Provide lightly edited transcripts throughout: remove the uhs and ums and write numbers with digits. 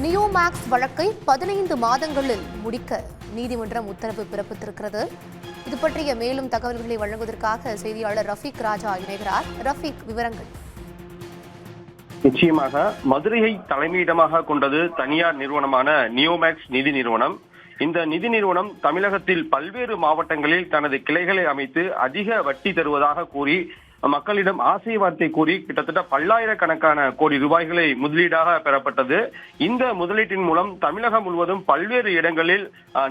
நியோமேக்ஸ் வழக்கை 15 மாதங்களில் முடிக்க நீதிமன்றம் உத்தரவு பிறப்பித்திருக்கிறது. இது பற்றிய மேலும் தகவல்களை வழங்குவதற்காக செய்தியாளர் ரஃபீக் ராஜா இணைகிறார். ரஃபீக், விவரங்கள். நிச்சயமாக மதுரையை தலைமையிடமாக கொண்டது தனியார் நிறுவனமான நியோமேக்ஸ் நிதி நிறுவனம். இந்த நிதி நிறுவனம் தமிழகத்தில் பல்வேறு மாவட்டங்களில் தனது கிளைகளை அமைத்து அதிக வட்டி தருவதாக கூறி மக்களிடம் ஆசை வார்த்தை கூறி கிட்டத்தட்ட பல்லாயிரக்கணக்கான கோடி ரூபாய்களை முதலீடாக பெறப்பட்டது. இந்த முதலீட்டின் மூலம் தமிழகம் முழுவதும் பல்வேறு இடங்களில்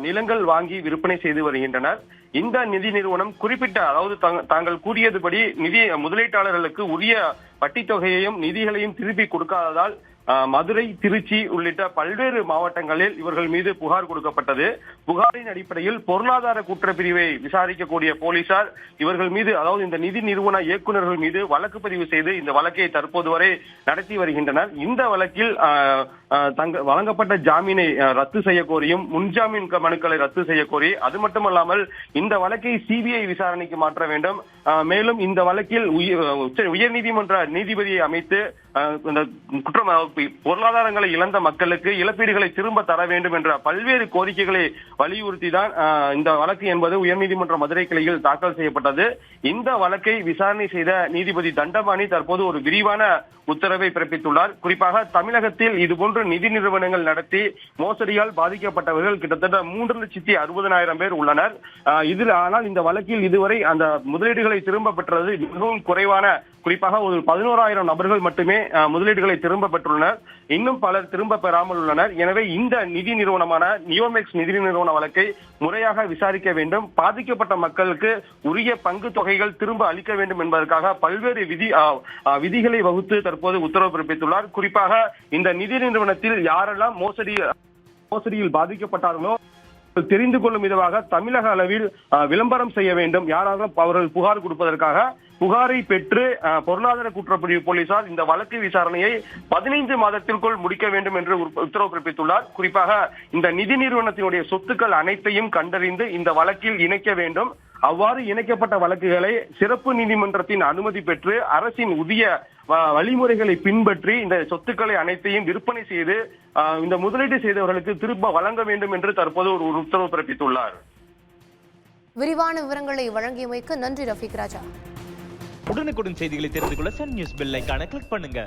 நிலங்கள் வாங்கி விற்பனை செய்து வருகின்றனர். இந்த நிதி நிறுவனம் குறிப்பிட்ட, அதாவது தாங்கள் கூறியதுபடி முதலீட்டாளர்களுக்கு உரிய வட்டி தொகையையும் நிதிகளையும் திருப்பி கொடுக்காததால் மதுரை, திருச்சி உள்ளிட்ட பல்வேறு மாவட்டங்களில் இவர்கள் மீது புகார் கொடுக்கப்பட்டது. புகாரின் அடிப்படையில் பொருளாதார குற்றப்பிரிவை விசாரிக்கக்கூடிய போலீசார் இவர்கள் மீது, அதாவது இந்த நிதி நிறுவன இயக்குநர்கள் மீது வழக்கு பதிவு செய்து இந்த வழக்கை தற்போது வரை நடத்தி வருகின்றனர். இந்த வழக்கில் வழங்கப்பட்ட ஜாமீனை ரத்து செய்ய கோரியும் முன்ஜாமீன் மனுக்களை ரத்து செய்ய கோரி, அது மட்டுமல்லாமல் இந்த வழக்கை சிபிஐ விசாரணைக்கு மாற்ற வேண்டும். மேலும் இந்த வழக்கில் உயர்நீதிமன்ற நீதிபதியை அமைத்து இந்த குற்றம் பொருளாதாரங்களை இழந்த மக்களுக்கு இழப்பீடுகளை திரும்ப தர வேண்டும் என்ற பல்வேறு கோரிக்கைகளை வலியுறுத்தி தான் இந்த வழக்கு என்பது உயர்நீதிமன்ற மதுரை கிளையில் தாக்கல் செய்யப்பட்டது. இந்த வழக்கை விசாரணை செய்த நீதிபதி தண்டபாணி தற்போது ஒரு விரிவான உத்தரவை பிறப்பித்துள்ளார். குறிப்பாக தமிழகத்தில் இதுபோன்ற நிதி நிறுவனங்கள் நடத்தி மோசடியால் பாதிக்கப்பட்டவர்கள் கிட்டத்தட்ட 3,60,000 பேர் உள்ளனர். ஆனால் இந்த வழக்கில் இதுவரை அந்த முதலீடுகளை திரும்ப பெற்றது மிகவும் குறைவான, குறிப்பாக ஒரு 11,000 நபர்கள் மட்டுமே முதலீடுகளை திரும்ப பெற்றுள்ளனர். இன்னும் பலர் திரும்ப பெறாமல் உள்ளனர். எனவே இந்த நிதி நிறுவனமான நியோமேக்ஸ் நிதி நிறுவன வழக்கை முறையாக விசாரிக்க வேண்டும், பாதிக்கப்பட்ட மக்களுக்கு உரிய பங்கு தொகைகள் திரும்ப அளிக்க வேண்டும் என்பதற்காக பல்வேறு விதிகளை வகுத்து தற்போது உத்தரவு பிறப்பித்துள்ளார். குறிப்பாக இந்த நிதி நிறுவனத்தில் யாரெல்லாம் மோசடியில் பாதிக்கப்பட்டார்களோ தெரிந்து கொள்ளும் விதமாக தமிழக அளவில் விளம்பரம் செய்ய வேண்டும். யாராலும் அவர்கள் புகார் கொடுப்பதற்காக புகாரை பெற்று பொருளாதார குற்றப்பிரிவு போலீசார் இந்த வழக்கு விசாரணையை 15 மாதத்திற்குள் முடிக்க வேண்டும் என்று உத்தரவு பிறப்பித்துள்ளார். குறிப்பாக இந்த நிதி நிறுவனத்தினுடைய சொத்துக்கள் அனைத்தையும் கண்டறிந்து இந்த வழக்கில் இணைக்க வேண்டும். அவ்வாறு இணைக்கப்பட்ட வழக்குகளை சிறப்பு நீதிமன்றத்தின் அனுமதி பெற்று அரசின் உரிய வழிமுறைகளை பின்பற்றி இந்த சொத்துக்களை அனைத்தையும் விற்பனை செய்து இந்த முதலீடு செய்தவர்களுக்கு திரும்ப வழங்க வேண்டும் என்று தற்போது ஒரு உத்தரவு பிறப்பித்துள்ளார். விரிவான விவரங்களை வழங்கியமைக்கு நன்றி ரஃபீக் ராஜா. உடனுக்குடன் செய்திகளை தெரிந்து கொள்ள சன் நியூஸ் பெல் ஐகானை கிளிக் பண்ணுங்க.